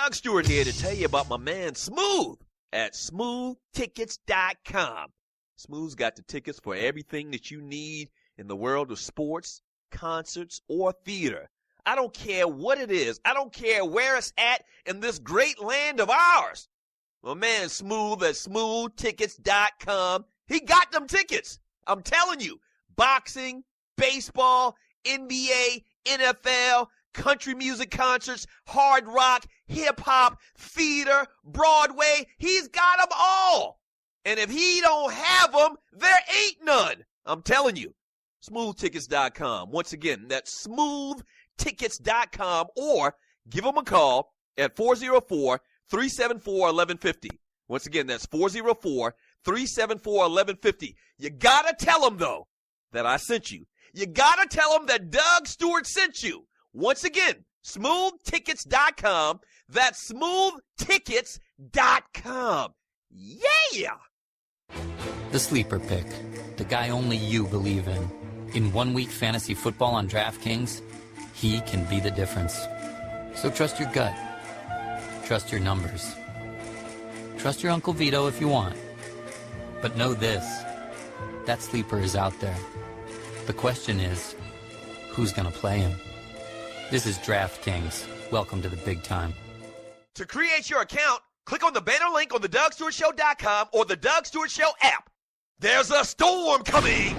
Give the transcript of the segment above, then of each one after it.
Doug Stewart here to tell you about my man Smooth at smoothtickets.com. Smooth's got the tickets for everything that you need in the world of sports, concerts, or theater. I don't care what it is. I don't care where it's at in this great land of ours. My man Smooth at smoothtickets.com, he got them tickets. I'm telling you, boxing, baseball, NBA, NFL, country music concerts, hard rock, hip-hop, theater, Broadway, he's got them all. And if he don't have them, there ain't none. I'm telling you. Smoothtickets.com. Once again, that's smoothtickets.com, or give them a call at 404-374-1150. Once again, that's 404-374-1150. You gotta tell them, though, that I sent you. You gotta tell them that Doug Stewart sent you. Once again, smoothtickets.com. That's smoothtickets.com. Yeah! The Sleeper Pick. The guy only you believe in. In 1 week fantasy football on DraftKings, he can be the difference. So trust your gut. Trust your numbers. Trust your Uncle Vito if you want. But know this, that sleeper is out there. The question is, who's going to play him? This is DraftKings. Welcome to the big time. To create your account, click on the banner link on the DougStewartShow.com or the Doug Stewart Show app. There's a storm coming!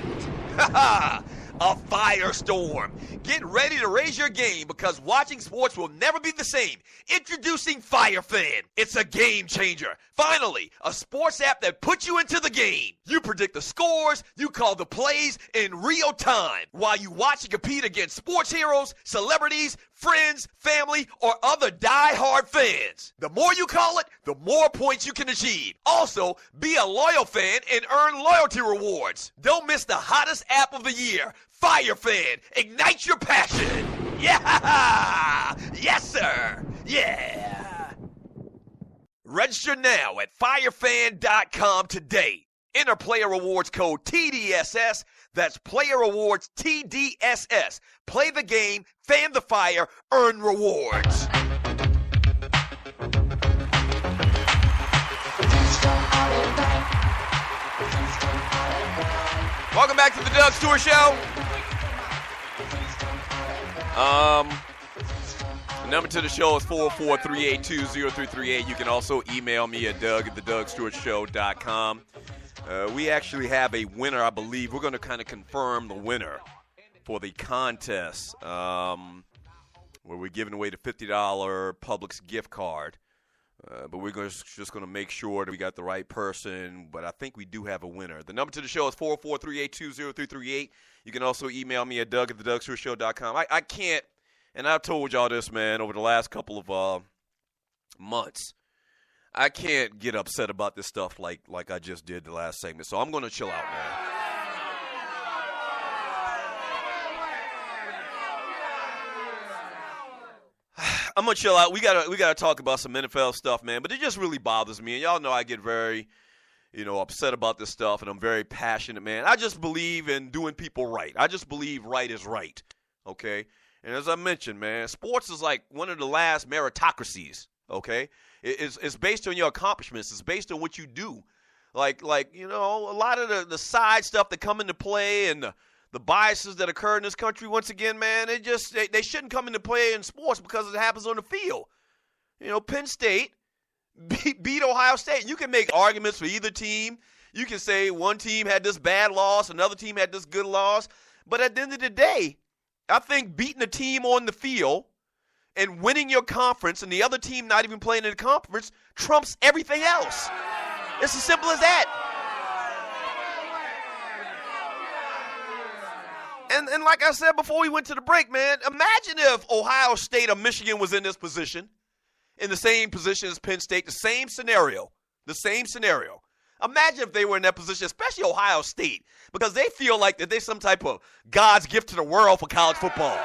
Ha-ha! A firestorm. Get ready to raise your game because watching sports will never be the same. Introducing FireFan. It's a game changer. Finally, a sports app that puts you into the game. You predict the scores, you call the plays in real time while you watch and compete against sports heroes, celebrities, friends, family, or other die-hard fans. The more you call it, the more points you can achieve. Also, be a loyal fan and earn loyalty rewards. Don't miss the hottest app of the year, FireFan. Ignite your passion. Yeah! Yes, sir. Yeah. Register now at firefan.com today. Enter player rewards code TDSS. That's player rewards TDSS. Play the game, fan the fire, earn rewards. Welcome back to the Doug Stewart Show. The number to the show is 404-382-0338. You can also email me at doug@thedougstewartshow.com. We actually have a winner, I believe. We're going to kind of confirm the winner for the contest where we're giving away the $50 Publix gift card. But we're just going to make sure that we got the right person. But I think we do have a winner. The number to the show is 404-382-0338. You can also email me at doug@thedougstewartshow.com. I can't, and I've told y'all this, man, over the last couple of months. I can't get upset about this stuff like I just did the last segment. So I'm going to chill out, man. I'm going to chill out. We gotta talk about some NFL stuff, man. But it just really bothers me. And y'all know I get very, upset about this stuff. And I'm very passionate, man. I just believe in doing people right. I just believe right is right, okay? And as I mentioned, man, sports is like one of the last meritocracies, okay? It's based on your accomplishments. It's based on what you do. Like a lot of the side stuff that come into play and the biases that occur in this country, once again, man, they shouldn't come into play in sports because it happens on the field. Penn State beat Ohio State. You can make arguments for either team. You can say one team had this bad loss, another team had this good loss. But at the end of the day, I think beating a team on the field and winning your conference and the other team not even playing in the conference trumps everything else. It's as simple as that. And like I said before we went to the break, man, imagine if Ohio State or Michigan was in this position, in the same position as Penn State, the same scenario. Imagine if they were in that position, especially Ohio State, because they feel like that they're some type of God's gift to the world for college football.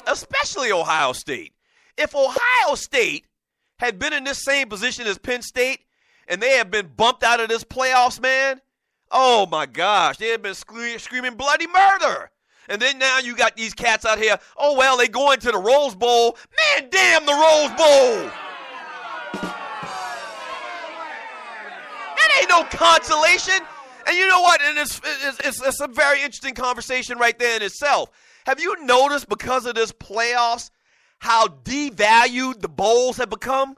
Especially Ohio State. If Ohio State had been in this same position as Penn State, and they have been bumped out of this playoffs, man, oh my gosh, they have been screaming bloody murder. And then now you got these cats out here, oh, well, they going to the Rose Bowl. Man, damn the Rose Bowl. That ain't no consolation. And you know what? And it's a very interesting conversation right there in itself. Have you noticed because of this playoffs how devalued the bowls have become?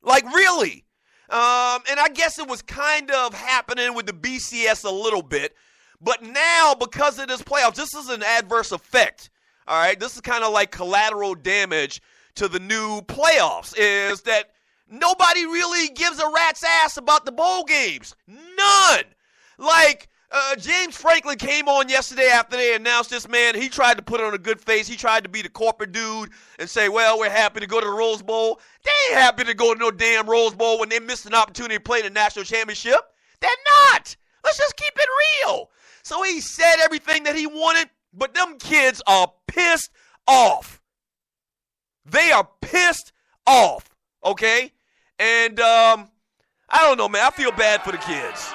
Like, really? And I guess it was kind of happening with the BCS a little bit. But now, because of this playoffs, this is an adverse effect. All right? This is kind of like collateral damage to the new playoffs, is that nobody really gives a rat's ass about the bowl games. None. Like, James Franklin came on yesterday after they announced this, man. He tried to put on a good face. He tried to be the corporate dude and say, well, we're happy to go to the Rose Bowl. They ain't happy to go to no damn Rose Bowl when they missed an opportunity to play the national championship. They're not. Let's just keep it real. So he said everything that he wanted, but them kids are pissed off. They are pissed off, okay? And I don't know, man. I feel bad for the kids.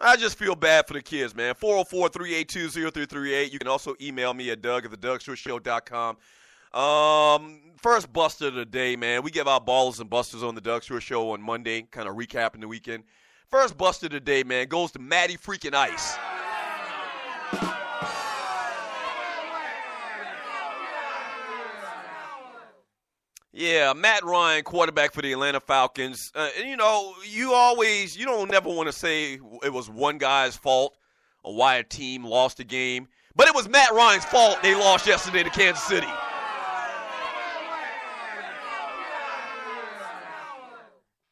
I just feel bad for the kids, man. 404-382-0338. You can also email me at doug@thedugstewartshow.com. First buster of the day, man. We give out ballers and busters on the Doug Stewart Show on Monday, kind of recapping the weekend. First buster of the day, man, goes to Matty freaking Ice. Yeah, Matt Ryan, quarterback for the Atlanta Falcons. And, you know, you don't never want to say it was one guy's fault or why a team lost a game. But it was Matt Ryan's fault they lost yesterday to Kansas City.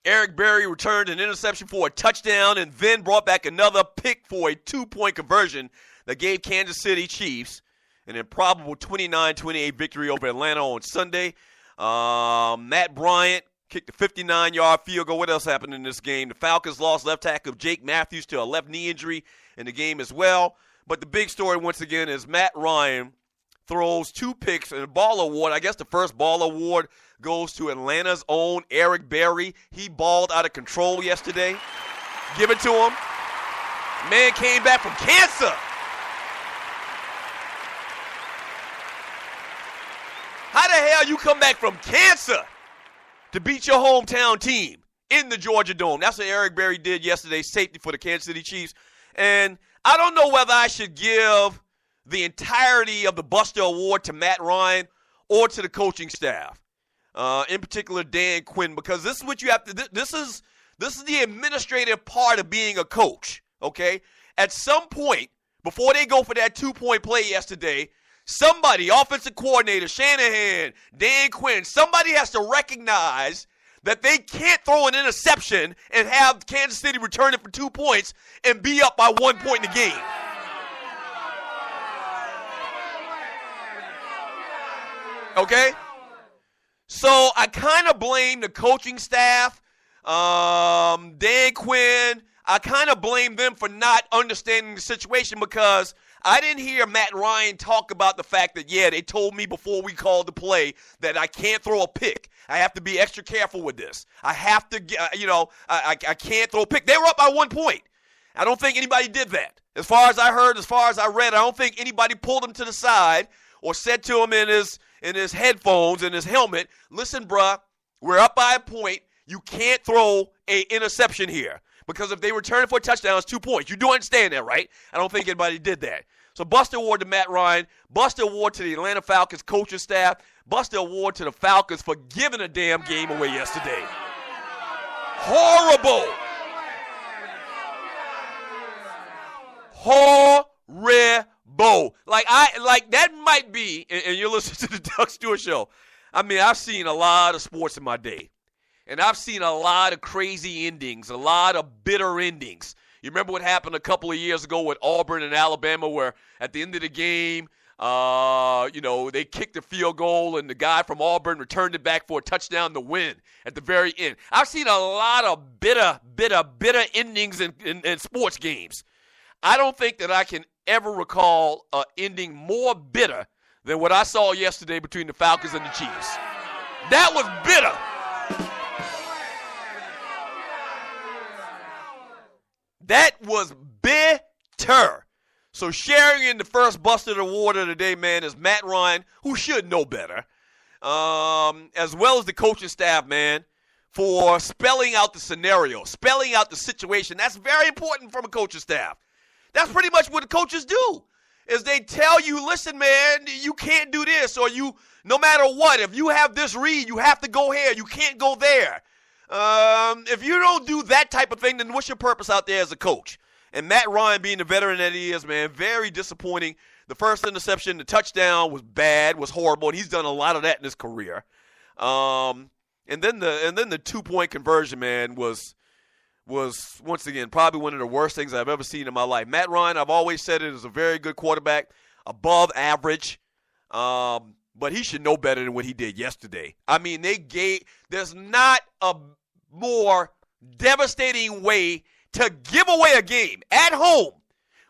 Eric Berry returned an interception for a touchdown and then brought back another pick for a 2-point conversion that gave Kansas City Chiefs an improbable 29-28 victory over Atlanta on Sunday. Matt Bryant kicked a 59-yard field goal. What else happened in this game? The Falcons lost left tackle Jake Matthews to a left knee injury in the game as well. But the big story once again is Matt Ryan throws 2 picks and a ball award. I guess the first ball award goes to Atlanta's own Eric Berry. He balled out of control yesterday. Give it to him. Man came back from cancer. How the hell you come back from cancer to beat your hometown team in the Georgia Dome? That's what Eric Berry did yesterday, safety for the Kansas City Chiefs. And I don't know whether I should give the entirety of the Buster Award to Matt Ryan or to the coaching staff, in particular Dan Quinn, because this is what you have to. This is the administrative part of being a coach. Okay, at some point before they go for that 2-point play yesterday, somebody, offensive coordinator, Shanahan, Dan Quinn, somebody has to recognize that they can't throw an interception and have Kansas City return it for 2 points and be up by 1 point in the game. Okay? So I kind of blame the coaching staff, Dan Quinn. I kind of blame them for not understanding the situation because I didn't hear Matt Ryan talk about the fact that, yeah, they told me before we called the play that I can't throw a pick. I have to be extra careful with this. I have to, I can't throw a pick. They were up by 1 point. I don't think anybody did that. As far as I heard, as far as I read, I don't think anybody pulled him to the side or said to him in his headphones, in his helmet, listen, bruh, we're up by a point. You can't throw an interception here. Because if they return it for a touchdown, it's 2 points. You do understand that, right? I don't think anybody did that. So Buster Award to Matt Ryan. Buster Award to the Atlanta Falcons coaching staff. Buster Award to the Falcons for giving a damn game away yesterday. Horrible. Horrible. Like that might be, and you're listening to the Doug Stewart Show. I mean, I've seen a lot of sports in my day. And I've seen a lot of crazy endings, a lot of bitter endings. You remember what happened a couple of years ago with Auburn and Alabama where at the end of the game, they kicked the field goal and the guy from Auburn returned it back for a touchdown to win at the very end. I've seen a lot of bitter endings in sports games. I don't think that I can ever recall an ending more bitter than what I saw yesterday between the Falcons and the Chiefs. That was bitter. That was bitter. So sharing in the first Busted Award of the day, man, is Matt Ryan, who should know better, as well as the coaching staff, man, for spelling out the scenario, spelling out the situation. That's very important from a coaching staff. That's pretty much what the coaches do, is they tell you, listen, man, you can't do this, or you, no matter what, if you have this read, you have to go here. You can't go there. If you don't do that type of thing, then what's your purpose out there as a coach? And Matt Ryan, being the veteran that he is, man, very disappointing. The first interception, the touchdown was bad, was horrible, and he's done a lot of that in his career. And then the 2-point conversion, man, was once again probably one of the worst things I've ever seen in my life. Matt Ryan, I've always said it, is a very good quarterback, above average, but he should know better than what he did yesterday. I mean, there's not a more devastating way to give away a game at home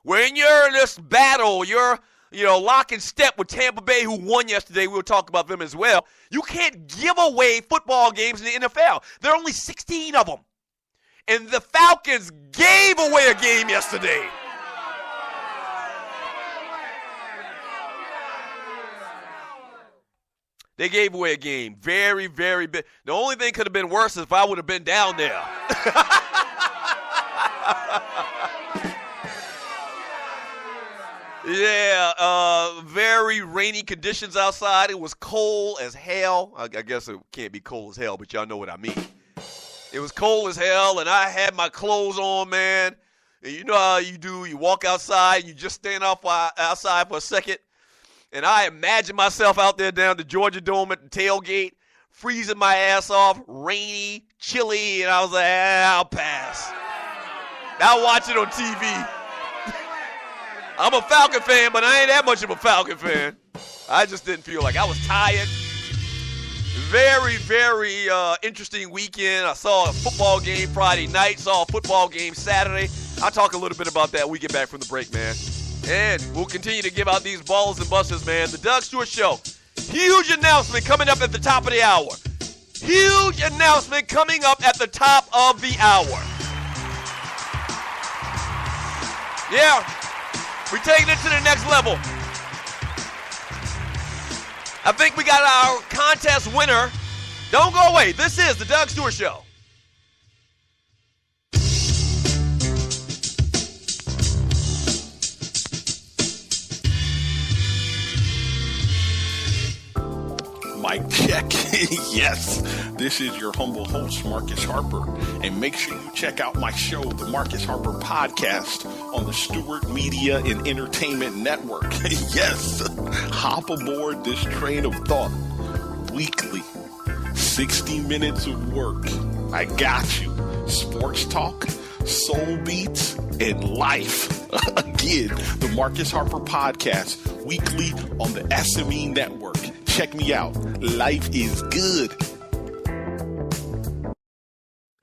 when you're in this battle, you're lock and step with Tampa Bay, who won yesterday. We'll talk about them as well. You can't give away football games in the NFL. There are only 16 of them. And the Falcons gave away a game yesterday. They gave away a game. Very, very big. The only thing could have been worse is if I would have been down there. Yeah, very rainy conditions outside. It was cold as hell. I guess it can't be cold as hell, but y'all know what I mean. It was cold as hell, and I had my clothes on, man. And you know how you do. You walk outside, and you just stand outside for a second. And I imagine myself out there down the Georgia Dome at the tailgate, freezing my ass off, rainy, chilly, and I was like, I'll pass. I'll watch it on TV. I'm a Falcon fan, but I ain't that much of a Falcon fan. I just didn't feel like I was tired. Very, very interesting weekend. I saw a football game Friday night, saw a football game Saturday. I'll talk a little bit about that when we get back from the break, man. And we'll continue to give out these balls and busters, man. The Doug Stewart Show. Huge announcement coming up at the top of the hour. Huge announcement coming up at the top of the hour. Yeah, we're taking it to the next level. I think we got our contest winner. Don't go away. This is the Doug Stewart Show. Mic check. Yes, this is your humble host, Marcus Harper. And make sure you check out my show, the Marcus Harper Podcast, on the Stewart Media and Entertainment Network. Yes, hop aboard this train of thought. Weekly, 60 minutes of work. I got you. Sports talk, soul beats, and life. Again, the Marcus Harper Podcast, weekly on the SME Network. Check me out. Life is good.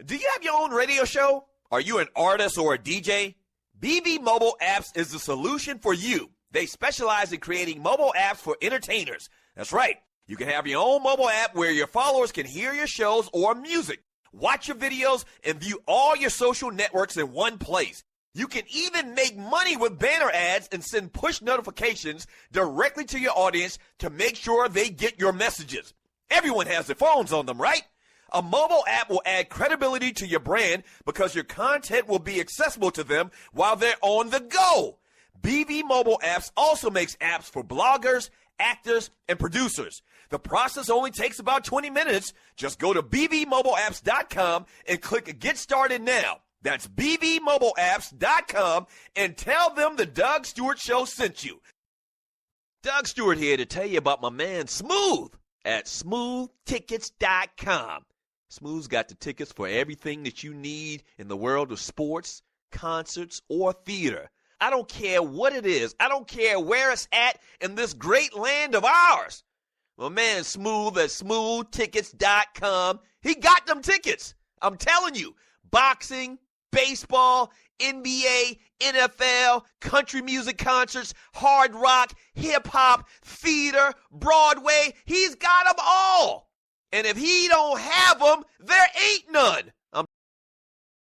Do you have your own radio show? Are you an artist or a DJ? BB Mobile Apps is the solution for you. They specialize in creating mobile apps for entertainers. That's right. You can have your own mobile app where your followers can hear your shows or music, watch your videos, and view all your social networks in one place. You can even make money with banner ads and send push notifications directly to your audience to make sure they get your messages. Everyone has their phones on them, right? A mobile app will add credibility to your brand because your content will be accessible to them while they're on the go. BB Mobile Apps also makes apps for bloggers, actors, and producers. The process only takes about 20 minutes. Just go to bbmobileapps.com and click Get Started Now. That's bbmobileapps.com and tell them the Doug Stewart Show sent you. Doug Stewart here to tell you about my man Smooth at smoothtickets.com. Smooth's got the tickets for everything that you need in the world of sports, concerts, or theater. I don't care what it is. I don't care where it's at in this great land of ours. My man Smooth at smoothtickets.com, he got them tickets. I'm telling you, boxing, baseball, NBA, NFL, country music concerts, hard rock, hip-hop, theater, Broadway. He's got them all. And if he don't have them, there ain't none.